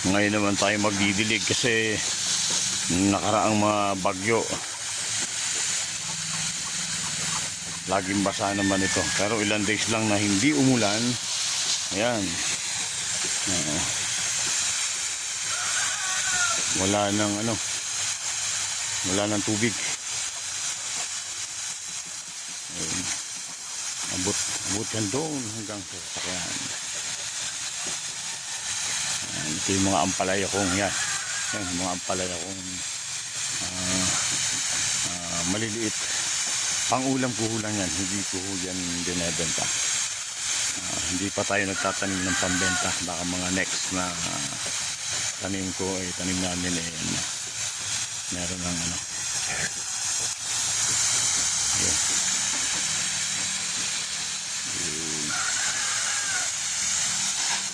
Ngayon naman tayo magdidilig kasi nakaraang mga bagyo. Laging basa naman ito. Pero ilang days lang na hindi umulan. Ayan. Wala nang wala nang tubig. Ayan. Abot yan doon hanggang sa sasakyan. Ayan, ito yung mga ampalaya kong yan. Ayan, mga ampalaya kong maliliit. Pang-ulam ko lang yan, hindi ko yan binebenta. Hindi pa tayo nagtatanim ng pambenta. Baka mga next na tanim ko ay tanim namin meron ng ayan.